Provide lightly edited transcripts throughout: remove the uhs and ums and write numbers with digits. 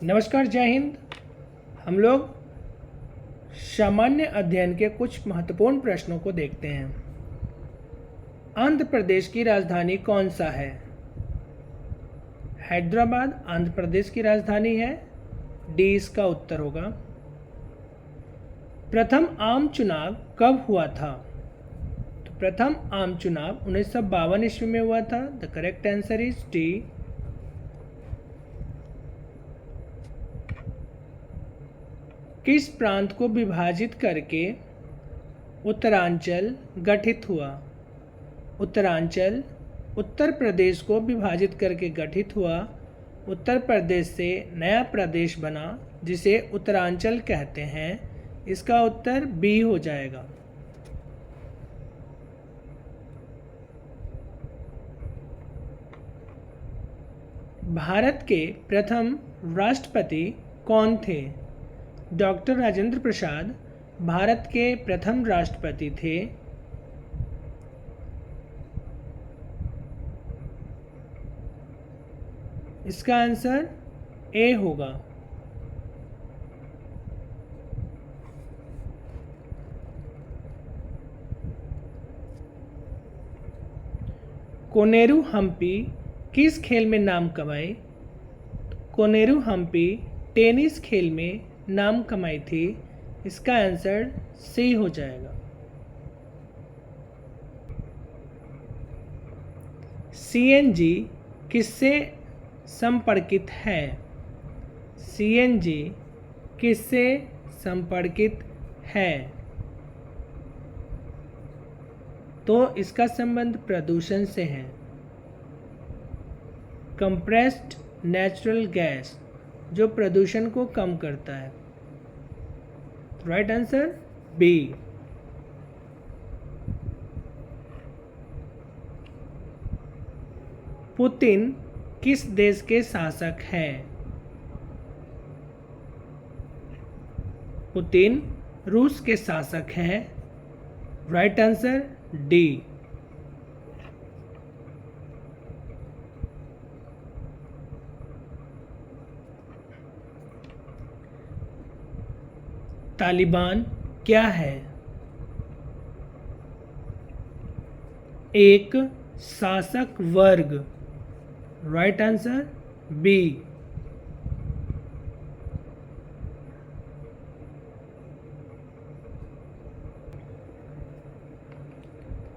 नमस्कार, जय हिंद। हम लोग सामान्य अध्ययन के कुछ महत्वपूर्ण प्रश्नों को देखते हैं। आंध्र प्रदेश की राजधानी कौन सा है? हैदराबाद आंध्र प्रदेश की राजधानी है। डी इसका उत्तर होगा। प्रथम आम चुनाव कब हुआ था? तो प्रथम आम चुनाव 1952 ईस्वी में हुआ था। The correct answer is D. किस प्रांत को विभाजित करके उत्तरांचल गठित हुआ? उत्तरांचल उत्तर प्रदेश को विभाजित करके गठित हुआ। उत्तर प्रदेश से नया प्रदेश बना जिसे उत्तरांचल कहते हैं। इसका उत्तर बी हो जाएगा। भारत के प्रथम राष्ट्रपति कौन थे? डॉक्टर राजेंद्र प्रसाद भारत के प्रथम राष्ट्रपति थे। इसका आंसर ए होगा। कोनेरू हम्पी किस खेल में नाम कमाए? कोनेरू हम्पी टेनिस खेल में नाम कमाई थी। इसका आंसर सी हो जाएगा। सीएनजी किससे संपर्कित है? सीएनजी किससे संपर्कित है? तो इसका संबंध प्रदूषण से है। कंप्रेस्ड नेचुरल गैस जो प्रदूषण को कम करता है। Right answer B. पुतिन किस देश के शासक हैं? पुतिन रूस के शासक हैं। Right answer D. तालिबान क्या है? एक शासक वर्ग। Right answer B.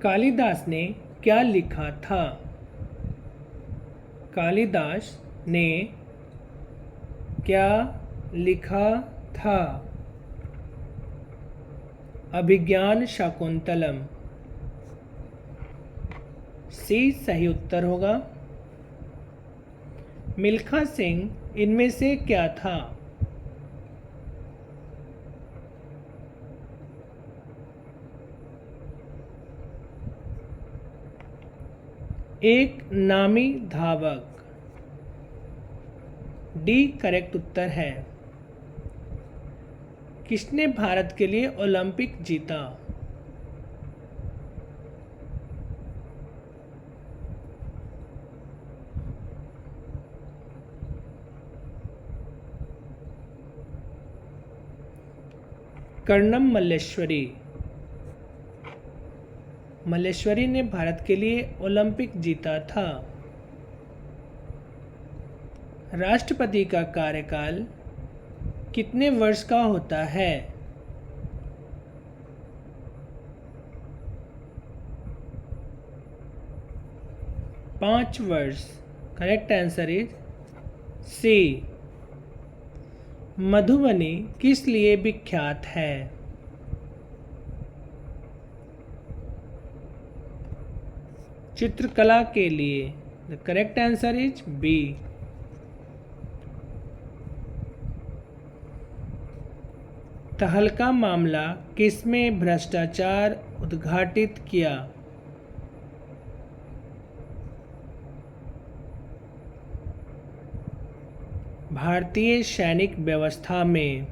कालिदास ने क्या लिखा था? कालिदास ने क्या लिखा था? अभिज्ञान शाकुंतलम। सी सही उत्तर होगा। मिल्खा सिंह इनमें से क्या था? एक नामी धावक। डी करेक्ट उत्तर है। किसने भारत के लिए ओलंपिक जीता? कर्णम मल्लेश्वरी। मल्लेश्वरी ने भारत के लिए ओलंपिक जीता था। राष्ट्रपति का कार्यकाल कितने वर्ष का होता है? 5 वर्ष। Correct answer is C. Madhubani किस लिए विख्यात है? चित्रकला के लिए। The correct answer is B. तहलका मामला किसमें भ्रष्टाचार उद्घाटित किया? भारतीय सैनिक व्यवस्था में।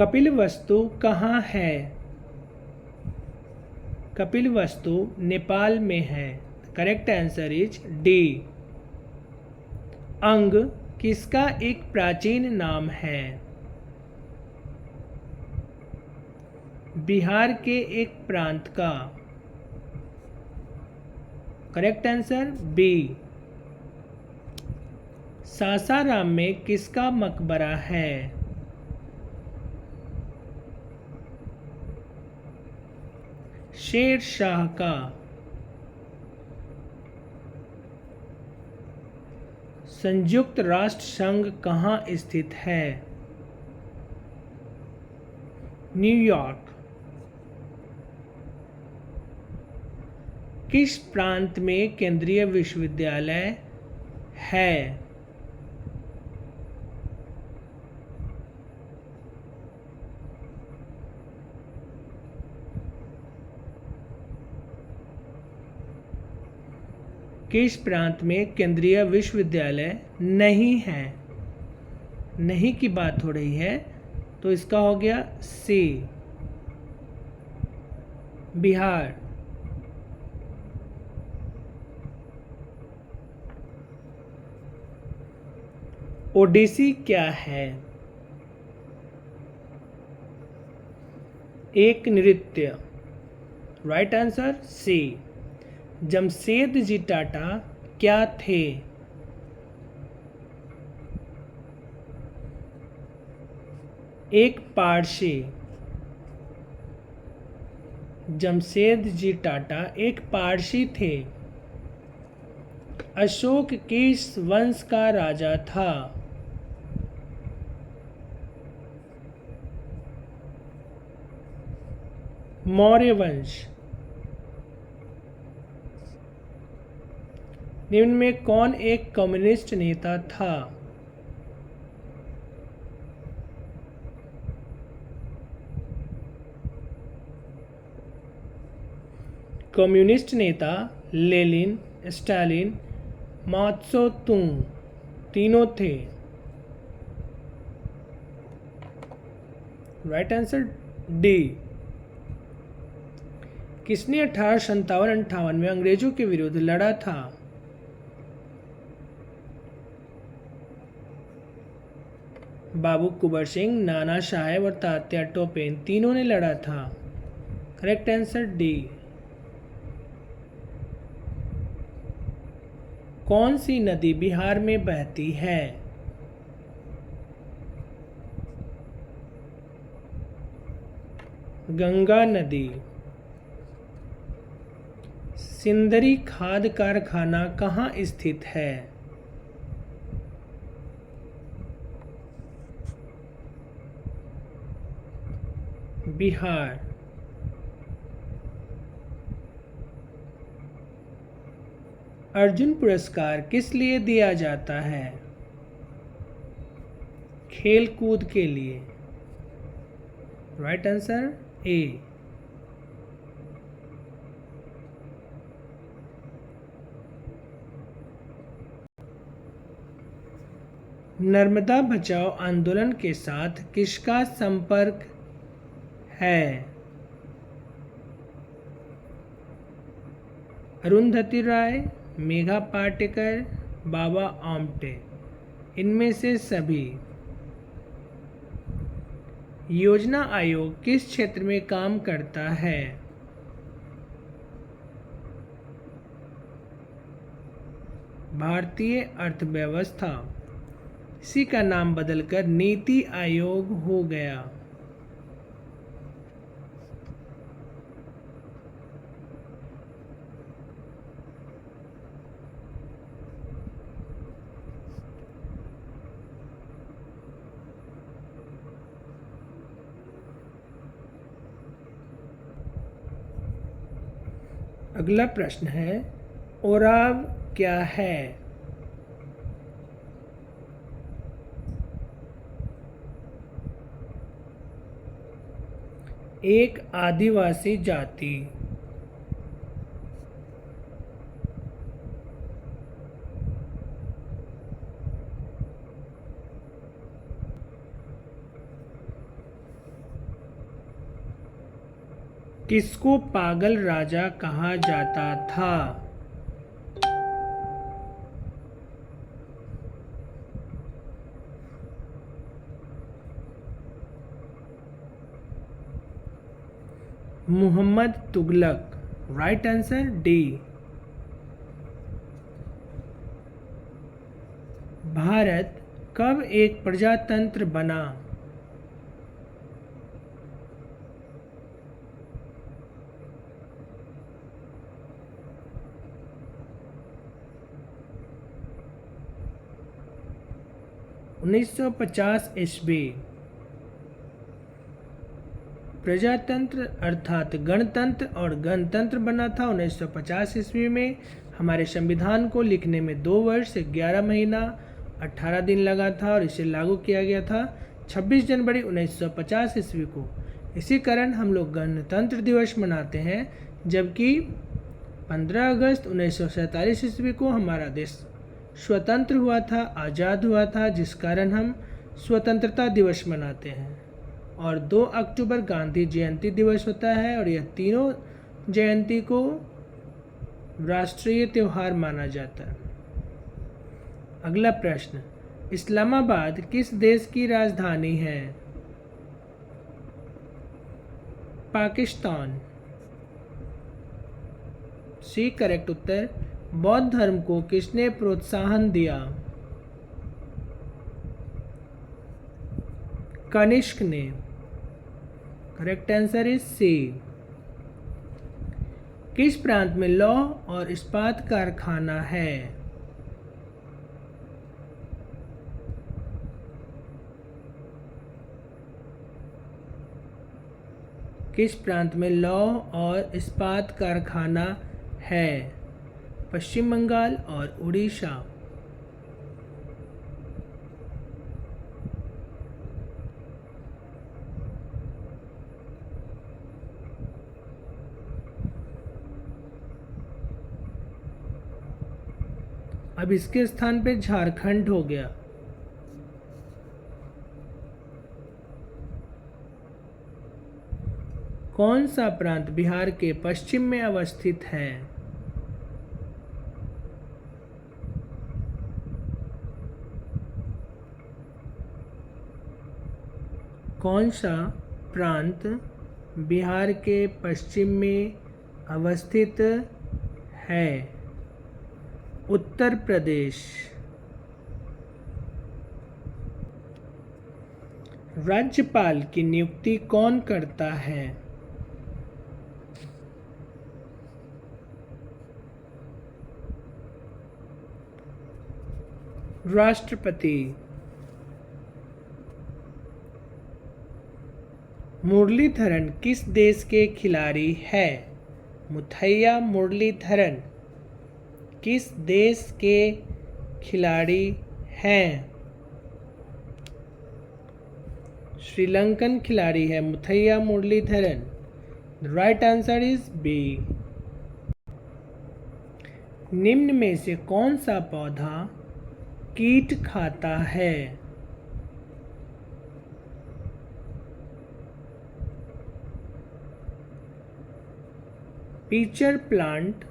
कपिलवस्तु कहाँ है? कपिलवस्तु नेपाल में है। Correct answer is D. अंग किसका एक प्राचीन नाम है? बिहार के एक प्रांत का। Correct answer B. सासाराम में किसका मकबरा है? शेर शाह का। संयुक्त राष्ट्र संघ कहाँ स्थित है? न्यूयॉर्क। किस प्रांत में केंद्रीय विश्वविद्यालय है? किस प्रांत में केंद्रीय विश्वविद्यालय नहीं है? नहीं की बात हो रही है, तो इसका हो गया सी, बिहार। ओडिसी क्या है? एक नृत्य। Right answer C. Jamshed ji Tata क्या थे? एक पारसी। जमशेद जी टाटा एक पारसी थे। अशोक किस वंश का राजा था? मौर्य वंश। निम्न में कौन एक कम्युनिस्ट नेता था? कम्युनिस्ट नेता लेनिन, स्टालिन, मात्सो तुंग तीनों थे। Right answer D. किसने 1857-58 में अंग्रेजों के विरुद्ध लड़ा था? बाबू कुंवर सिंह, नाना साहेब और तात्या टोपे, इन तीनों ने लड़ा था। Correct answer D. कौन सी नदी बिहार में बहती है? गंगा नदी। सिंदरी खाद कारखाना कहाँ स्थित है? बिहार। अर्जुन पुरस्कार किस लिए दिया जाता है? खेल कूद के लिए। Right answer A. नर्मदा बचाओ आंदोलन के साथ किसका संपर्क है? अरुंधति राय, मेघा पाटेकर, बाबा आमटे, इनमें से सभी। योजना आयोग किस क्षेत्र में काम करता है? भारतीय अर्थव्यवस्था। इसी का नाम बदलकर नीति आयोग हो गया। अगला प्रश्न है, ओराव क्या है? एक आदिवासी जाति। किसको पागल राजा कहा जाता था? Mohammad Tughlaq. Right answer D. Bharat कब एक प्रजातंत्र बना? उन्नीस सौ 50 ईस्वी। प्रजातंत्र अर्थात गणतंत्र और गणतंत्र बना था 1950 ईस्वी में। हमारे संविधान को लिखने में 2 वर्ष 11 महीना 18 दिन लगा था और इसे लागू किया गया था 26 जनवरी 1950 ईस्वी को। इसी कारण हम लोग गणतंत्र दिवस मनाते हैं, जबकि 15 अगस्त 1947 ईस्वी को हमारा देश स्वतंत्र हुआ था, आज़ाद हुआ था, जिस कारण हम स्वतंत्रता दिवस मनाते हैं। और 2 अक्टूबर गांधी जयंती दिवस होता है और यह तीनों जयंती को राष्ट्रीय त्यौहार माना जाता है। अगला प्रश्न, इस्लामाबाद किस देश की राजधानी है? पाकिस्तान। सी करेक्ट उत्तर। बौद्ध धर्म को किसने प्रोत्साहन दिया? कनिष्क ने। Correct answer is C. किस प्रांत में लौह और इस्पात कारखाना है? किस प्रांत में लौह और इस्पात कारखाना है? पश्चिम बंगाल और उड़ीसा। अब इसके स्थान पे झारखंड हो गया। कौन सा प्रांत बिहार के पश्चिम में अवस्थित है? कौन सा प्रांत बिहार के पश्चिम में अवस्थित है? उत्तर प्रदेश। राज्यपाल की नियुक्ति कौन करता है? राष्ट्रपति। मुरलीधरन किस देश के खिलाड़ी है? मुथैया मुरलीधरन किस देश के खिलाड़ी हैं? श्रीलंकन खिलाड़ी है Muttiah Muralitharan. The right answer is B. निम्न में से कौन सा पौधा कीट खाता है? पीचर प्लांट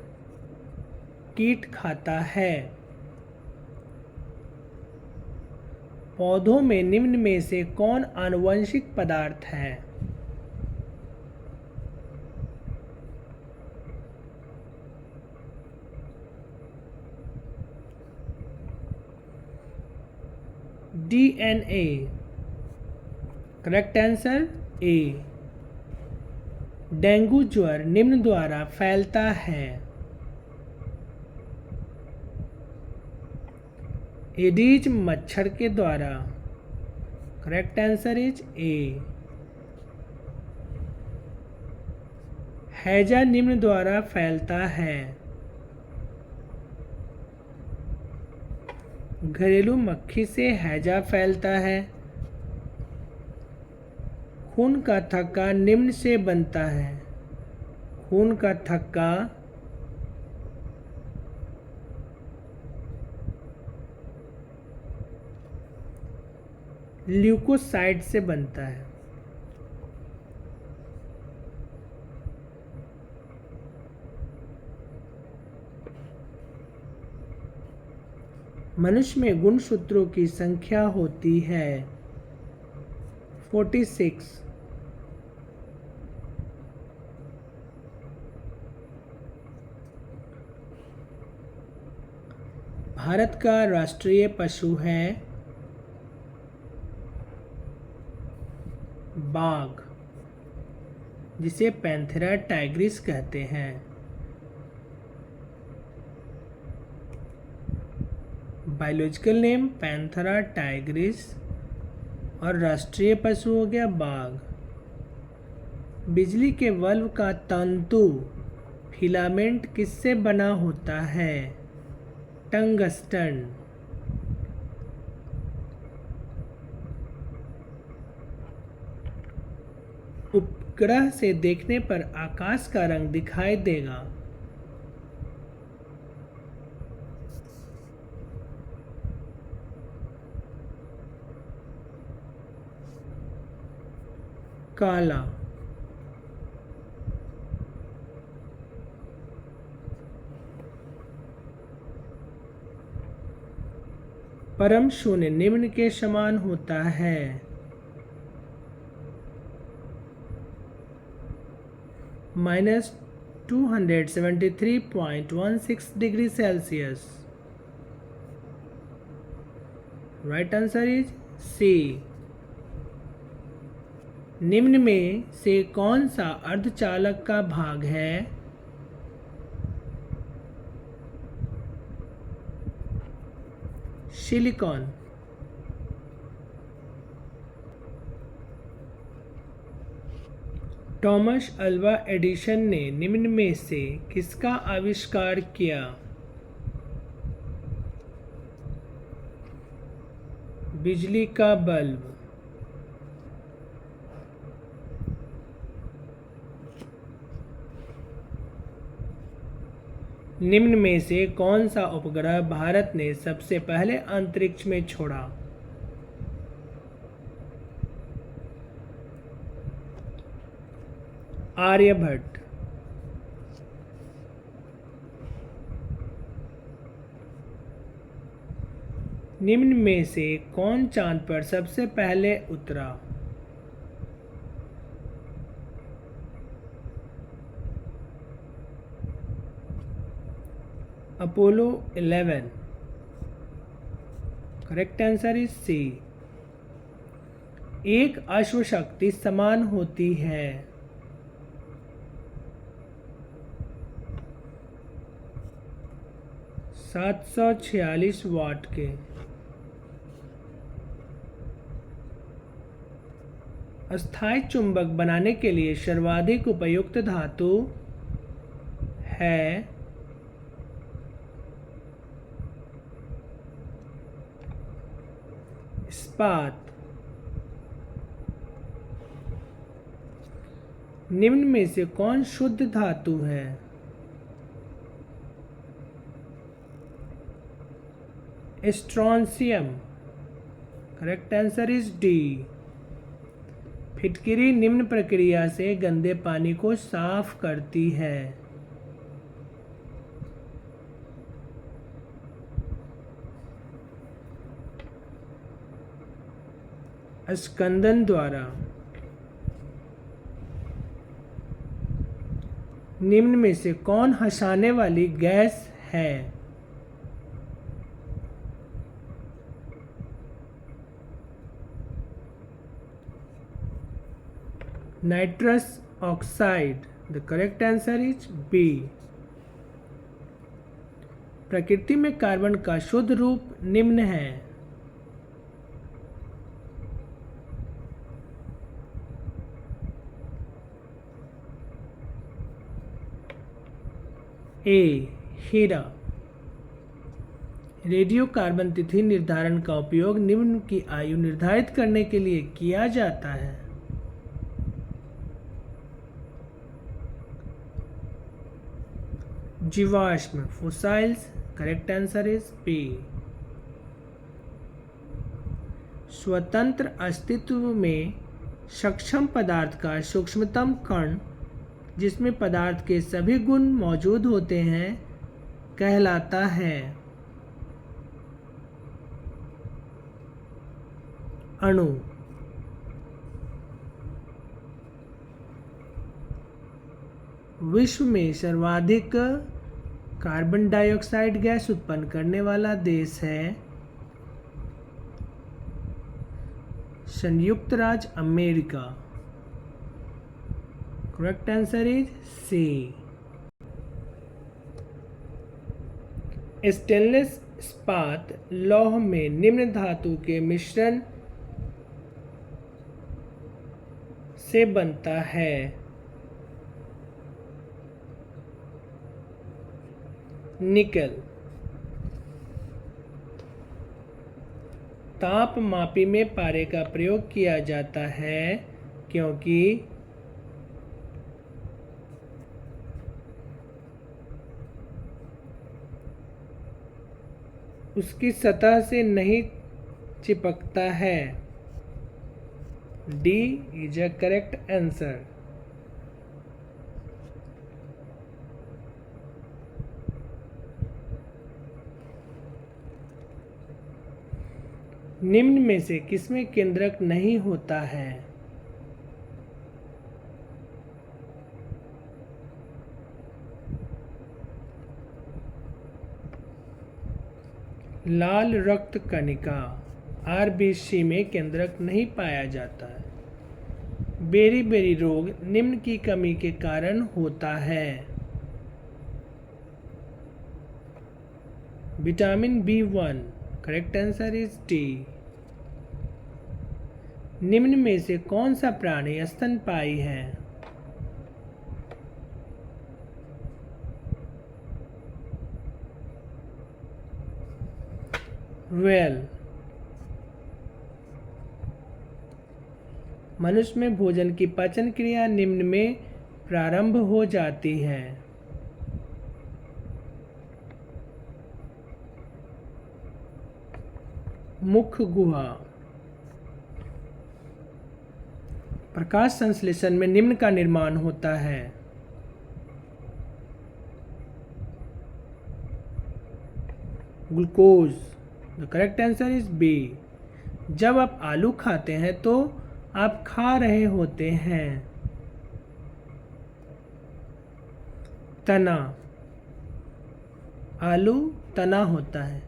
कीट खाता है। पौधों में निम्न में से कौन आनुवंशिक पदार्थ है? DNA। Correct answer A. Dengue ज्वर निम्न द्वारा फैलता है? एडीज मच्छर के द्वारा। करेक्ट आंसर इज ए। हैजा निम्न द्वारा फैलता है? घरेलू मक्खी से हैजा फैलता है। खून का थक्का निम्न से बनता है? खून का थक्का ल्यूकोसाइट से बनता है। मनुष्य में गुणसूत्रों की संख्या होती है 46। भारत का राष्ट्रीय पशु है बाघ, जिसे पैंथेरा टाइग्रिस कहते हैं। बायोलॉजिकल नेम पैंथेरा टाइग्रिस और राष्ट्रीय पशु हो गया बाघ। बिजली के बल्ब का तंतु फिलामेंट किससे बना होता है? टंगस्टन। उपग्रह से देखने पर आकाश का रंग दिखाई देगा। काला। परम शून्य निम्न के समान होता है। -273.16 degree Celsius. Right answer is C. निम्न में से कौन सा अर्धचालक का भाग है? सिलिकॉन। थॉमस अल्वा एडिसन ने निम्न में से किसका आविष्कार किया? बिजली का बल्ब। निम्न में से कौन सा उपग्रह भारत ने सबसे पहले अंतरिक्ष में छोड़ा? आर्यभट्ट। निम्न में से कौन चांद पर सबसे पहले उतरा? Apollo 11। Correct answer is C. एक अश्व शक्ति समान होती है। $746 वाट के। अस्थायी चुंबक बनाने के लिए सर्वाधिक उपयुक्त धातु है इस्पात। निम्न में से कौन शुद्ध धातु है? Strontium. Correct answer is D. फिटकिरी निम्न प्रक्रिया से गंदे पानी को साफ करती है। स्कंदन द्वारा। निम्न में से कौन हंसाने वाली गैस है? Nitrous oxide. The correct answer is B. प्रकृति में कार्बन का शुद्ध रूप निम्न है। ए हीरा। रेडियो कार्बन तिथि निर्धारण का उपयोग निम्न की आयु निर्धारित करने के लिए किया जाता है। जीवाश्म fossils. Correct answer is B. स्वतंत्र अस्तित्व में सक्षम पदार्थ का सूक्ष्मतम कण, जिसमें पदार्थ के सभी गुण मौजूद होते हैं, कहलाता है। अणु। विश्व में सर्वाधिक कार्बन डाइऑक्साइड गैस उत्पन्न करने वाला देश है संयुक्त राज्य America. Correct answer is C. Stainless इस्पात लौह में निम्न धातु के मिश्रण से बनता है। निकल। तापमापी में पारे का प्रयोग किया जाता है क्योंकि उसकी सतह से नहीं चिपकता है। D is a correct answer. निम्न में से किसमें केंद्रक नहीं होता है? लाल रक्त कणिका आरबीसी में केंद्रक नहीं पाया जाता है। बेरी रोग निम्न की कमी के कारण होता है। Vitamin B1। Correct answer is D. निम्न में से कौन सा प्राणी स्तनपायी है? व्हेल। मनुष्य में भोजन की पाचन क्रिया निम्न में प्रारंभ हो जाती है। मुख गुहा। प्रकाश संश्लेषण में निम्न का निर्माण होता है। Glucose. The correct answer is B. जब आप आलू खाते हैं तो आप खा रहे होते हैं। तना। आलू तना होता है।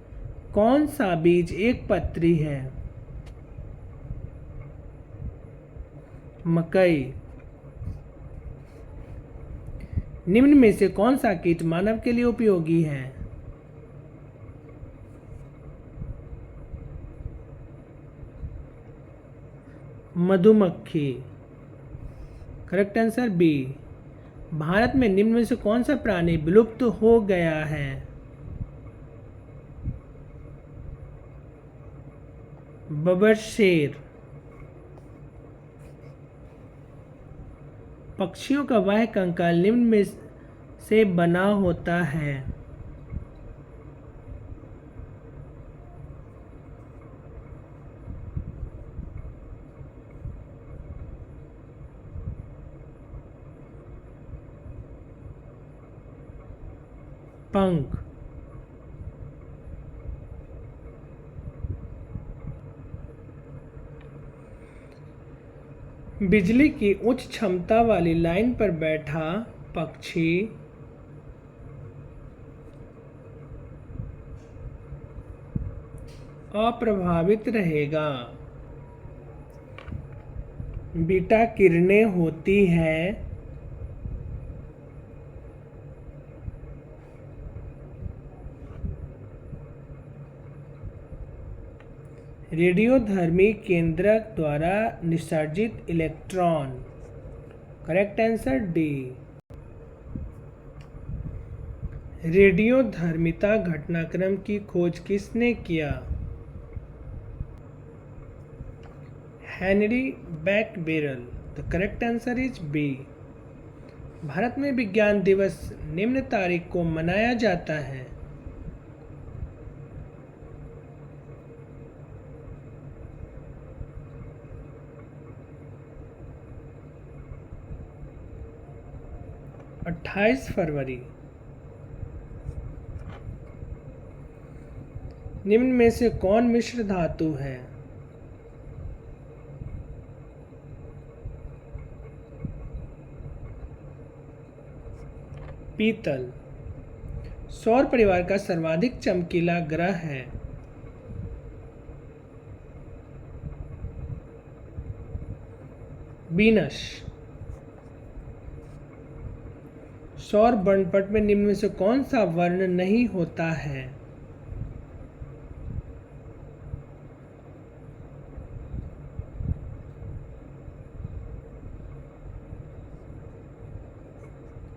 कौन सा बीज एक पत्री है? मकई। निम्न में से कौन सा कीट मानव के लिए उपयोगी है? मधुमक्खी। Correct answer B. भारत में निम्न में से कौन सा प्राणी विलुप्त हो गया है? बबरशेर। पक्षियों का वह कंकाल निम्न में से बना होता है। पंख। बिजली की उच्च क्षमता वाली लाइन पर बैठा पक्षी अप्रभावित रहेगा। बीटा किरणें होती है रेडियोधर्मी केंद्रक द्वारा निसर्जित इलेक्ट्रॉन। Correct answer D. रेडियोधर्मिता घटनाक्रम की खोज किसने किया? Henri Becquerel. The correct answer is B. Bharat में विज्ञान दिवस निम्न तारीख को मनाया जाता है। 28 फरवरी। निम्न में से कौन मिश्र धातु है? पीतल। सौर परिवार का सर्वाधिक चमकीला ग्रह है? वीनस। सौर वर्णपट में निम्न में से कौन सा वर्ण नहीं होता है?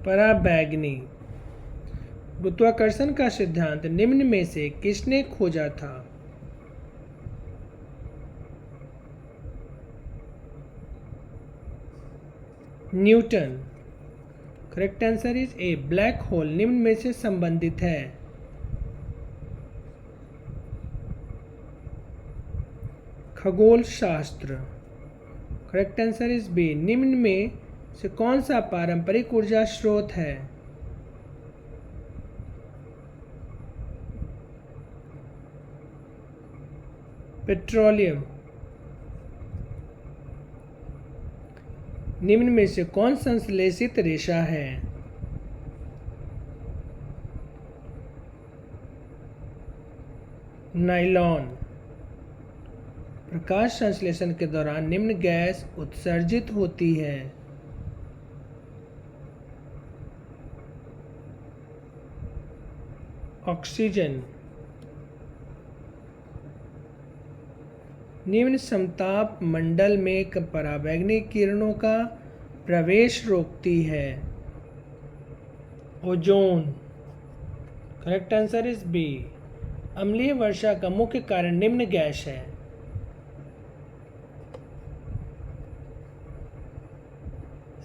पराबैंगनी। गुरुत्वाकर्षण का सिद्धांत निम्न में से किसने खोजा था? Newton. Correct answer is A. Black hole निम्न में से संबंधित है? खगोल शास्त्र। Correct answer is B. निम्न में से कौन सा पारंपरिक ऊर्जा स्रोत है? पेट्रोलियम। निम्न में से कौन संश्लेषित रेशा है? नायलॉन। प्रकाश संश्लेषण के दौरान निम्न गैस उत्सर्जित होती है? ऑक्सीजन। निम्न समताप मंडल में पराबैंगनी किरणों का प्रवेश रोकती है? Ozone. Correct answer is B. अम्लीय वर्षा का मुख्य कारण निम्न गैस है?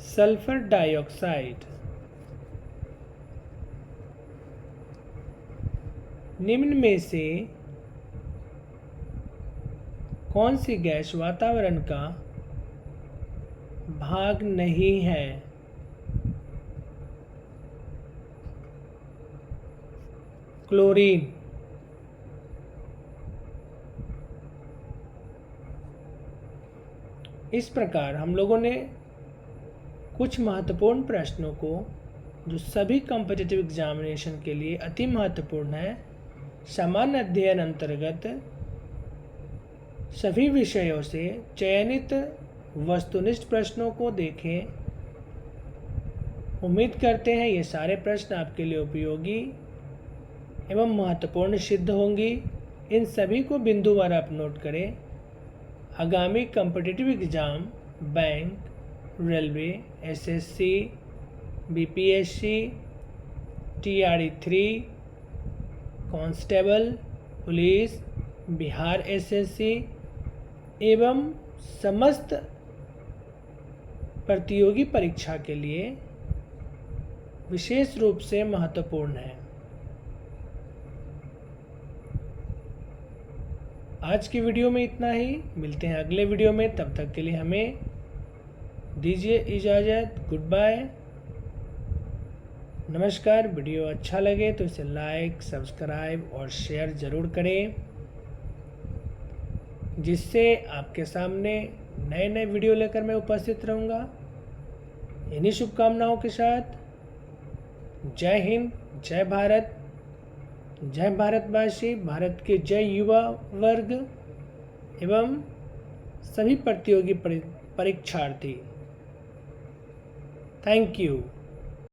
Sulphur dioxide. निम्न में से कौन सी गैस वातावरण का भाग नहीं है? क्लोरीन। इस प्रकार हम लोगों ने कुछ महत्वपूर्ण प्रश्नों को, जो सभी कॉम्पिटिटिव एग्जामिनेशन के लिए अति महत्वपूर्ण है, सामान्य अध्ययन अंतर्गत सभी विषयों से चयनित वस्तुनिष्ठ प्रश्नों को देखें। उम्मीद करते हैं ये सारे प्रश्न आपके लिए उपयोगी एवं महत्वपूर्ण सिद्ध होंगी। इन सभी को बिंदुवार आप नोट करें। आगामी competitive exam bank, railway, SSC, BPSC, TRE 3, constable, police, Bihar SSC एवं समस्त प्रतियोगी परीक्षा के लिए विशेष रूप से महत्वपूर्ण है। आज की वीडियो में इतना ही। मिलते हैं अगले वीडियो में। तब तक के लिए हमें दीजिए इजाज़त। गुड बाय, नमस्कार। वीडियो अच्छा लगे तो इसे लाइक, सब्सक्राइब और शेयर ज़रूर करें, जिससे आपके सामने नए नए वीडियो लेकर मैं उपस्थित रहूँगा। इन्हीं शुभकामनाओं के साथ जय हिंद, जय भारत, जय भारतवासी, भारत के जय युवा वर्ग एवं सभी प्रतियोगी परीक्षार्थी। Thank you.